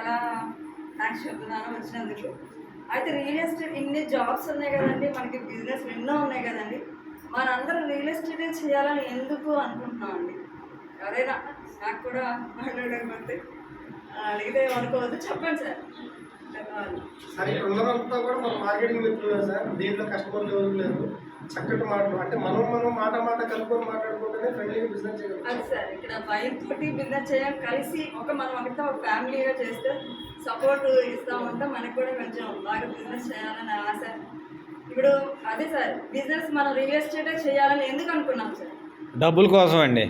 చాలా థ్యాంక్స్ చెప్తున్నాను వచ్చినందుకు. అయితే రియల్ ఎస్టేట్ ఇన్ని జాబ్స్ ఉన్నాయి కదండి, మనకి బిజినెస్ ఎన్నో ఉన్నాయి కదండి. మనందరం రియల్ ఎస్టేటే చేయాలని ఎందుకు అనుకుంటున్నామండి? ఎవరైనా నాకు కూడా మాట్లాడకపోతే అడిగితే అనుకోవద్దు, చెప్పండి సార్. సార్ ఇక్కడ ఉన్నదంతా కూడా మన మార్కెటింగ్ మిత్రులే సార్. దీంట్లో కస్టమర్లు ఎవరు లేరు. చక్కటి మాటలు అంటే మనం మాట కలుపుకొని మాట్లాడుకుంటేనే ఫ్రెండ్లీగా బిజినెస్ చేయగలం. అది సార్ ఇక్కడ భయంతోటి బిజినెస్ చేయాలి, కలిసి మనం అంతా ఒక ఫ్యామిలీగా చేస్తే సపోర్ట్ ఇస్తూ ఉంటాం. మనకు కూడా కొంచెం బాగా బిజినెస్ చేయాలని ఆశ. ఇప్పుడు అదే సార్, బిజినెస్ మనం రియల్ ఎస్టేటే చేయాలని ఎందుకు అనుకున్నాం సార్? డబ్బుల కోసం అండి.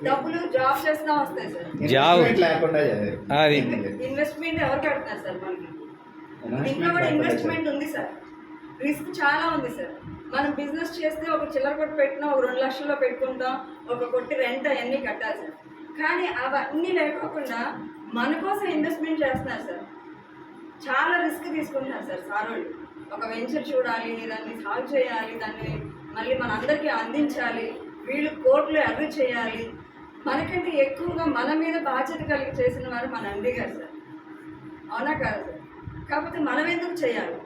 డబ్బులు జాబ్ చేసినా వస్తాయి సార్. జాబ్ లేకుండా అది ఇన్వెస్ట్మెంట్ ఎవరు కడతారు సార్? మనకి ఇంట్లో కూడా ఇన్వెస్ట్మెంట్ ఉంది సార్, రిస్క్ చాలా ఉంది సార్. మనం బిజినెస్ చేస్తే ఒక చిల్లర కొట్టు పెట్టినా ఒక 2 లక్షల్లో పెట్టుకుంటాం, ఒక కొట్టి రెంట్ అవన్నీ కట్టాలి సార్. కానీ అవన్నీ లేకోకుండా మన కోసం ఇన్వెస్ట్మెంట్ చేస్తున్నారు సార్. చాలా రిస్క్ తీసుకుంటున్నారు సార్ వాళ్ళు. ఒక వెంచర్ చూడాలి, దాన్ని సాల్వ్ చేయాలి, దాన్ని మళ్ళీ మన అందరికీ అందించాలి, వీళ్ళు కోర్టులో అర్రీ చేయాలి. మనకంటే ఎక్కువగా మన మీద బాధ్యత కలిగి చేసిన వారు మన అండి గారు సార్. అవునా కాదు సార్? కాకపోతే మనం ఎందుకు చేయాలి?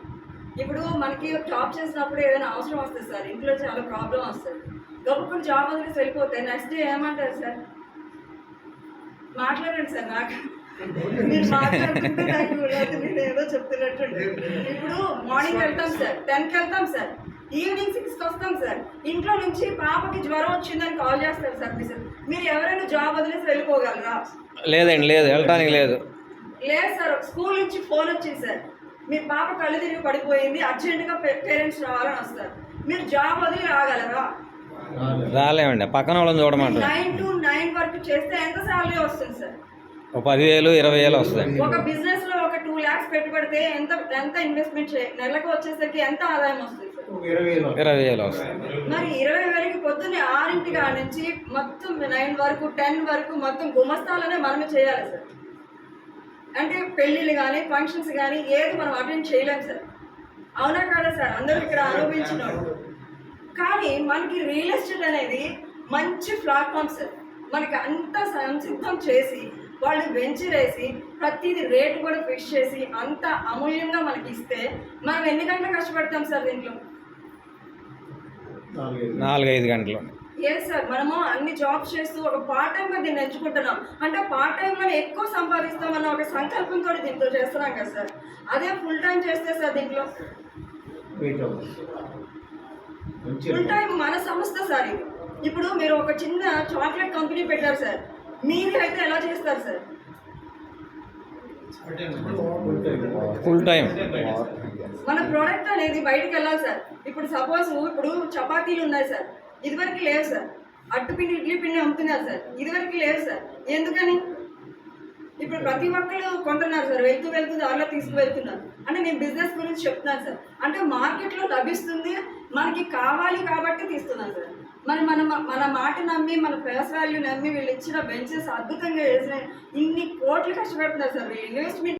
ఇప్పుడు మనకి జాబ్ చేసినప్పుడు ఏదైనా అవసరం వస్తుంది సార్, ఇంట్లో చాలా ప్రాబ్లం వస్తుంది. గొప్పకుండా జాబ్ వదిలేసి వెళ్ళిపోతే నెక్స్ట్ డే ఏమంటారు సార్? మాట్లాడండి సార్. నాకు మీరు మాట్లాడుతుంటే నాకు నేను ఏదో చెప్తున్నట్టు. ఇప్పుడు మార్నింగ్ వెళ్తాం సార్, 10కి వెళ్తాం సార్, ఈవినింగ్ 6కి వస్తాం సార్. ఇంట్లో నుంచి పాపకి జ్వరం వచ్చిందని కాల్ చేస్తారు సార్. మీరు ఎవరైనా జాబ్ వదిలేసి వెళ్ళిపోగలరా? లేదండి, లేదు, వెళ్ళటానికి లేదు. లేదు సార్. స్కూల్ నుంచి ఫోన్ వచ్చింది సార్, మీ పాప కళ్ళు తిరిగి పడిపోయింది, అర్జెంటుగా పేరెంట్స్ రావాలని వస్తారు. మీరు జాబ్ వదిలి రాగలరా? రాలేమండి. పక్కన వాళ్ళని చూడమంటారు. 9 to 9 వరకు చేస్తే ఎంత శాలరీ వస్తుంది సార్? 10,000 20,000 వస్తుంది. ఒక బిజినెస్ లో ఒక 2 lakhs పెట్టుబడితే ఎంత ఇన్వెస్ట్మెంట్ నెలకు వచ్చేసరికి ఎంత ఆదాయం వస్తుంది సార్? 20,000 వస్తుంది. మరి 20,000కి పొద్దున్నే 6 నుంచి మొత్తం 9 వరకు 10 వరకు మొత్తం గుమస్తాలనే మనమే చేయాలి సార్. అంటే పెళ్ళిళ్ళు కానీ ఫంక్షన్స్ కానీ ఏది మనం అటెండ్ చేయలేము సార్. అవునా కాదా సార్? అందరూ ఇక్కడ అనుభవించినాడు. కానీ మనకి రియల్ ఎస్టేట్ అనేది మంచి ప్లాట్ఫామ్ సార్. మనకి అంతా సంసిద్ధం చేసి వాళ్ళు వెంచర్ వేసి ప్రతిదీ రేటు కూడా ఫిక్స్ చేసి అంత అమూల్యంగా మనకి ఇస్తే మనం ఎన్ని గంటలు కష్టపడతాం సార్ దీంట్లో? 4-5 గంటలు. ఏం సార్, మనము అన్ని జాబ్స్ చేస్తూ ఒక పార్ట్ టైంగా దీన్ని ఎంచుకుంటున్నాం. అంటే పార్ట్ టైంలో ఎక్కువ సంపాదిస్తామన్న ఒక సంకల్పంతో దీంట్లో చేస్తున్నాం కదా సార్. అదే ఫుల్ టైం చేస్తే సార్ దీంట్లో ఫుల్ టైం మన సంస్థ సార్ ఇది. ఇప్పుడు మీరు ఒక చిన్న చాక్లెట్ కంపెనీ పెట్టారు సార్, మీరు అయితే ఎలా చేస్తారు సార్? Full time. మన ప్రోడక్ట్ అనేది బయటకు వెళ్ళాలి సార్. ఇప్పుడు సపోజ్ ఇప్పుడు చపాతీలు ఉన్నాయి సార్, ఇదివరకు లేవు సార్. అట్టుపిండి ఇడ్లీ పిండి అమ్ముతున్నారు సార్, ఇదివరకు లేవు సార్. ఎందుకని? ఇప్పుడు ప్రతి ఒక్కరు కొంటున్నారు సార్, వెళ్తూ దారిలో తీసుకువెళ్తున్నారు. అంటే నేను బిజినెస్ గురించి చెప్తున్నాను సార్. అంటే మార్కెట్లో లభిస్తుంది, మనకి కావాలి కాబట్టి తీస్తున్నాను సార్. మన మాట నమ్మి, మన ఫేస్ వాల్యూ నమ్మి వీళ్ళు ఇచ్చిన బెంచెస్ అద్భుతంగా చేసిన ఇన్ని కోట్లు కష్టపెడుతున్నారు సార్. వీళ్ళు ఇన్వెస్ట్మెంట్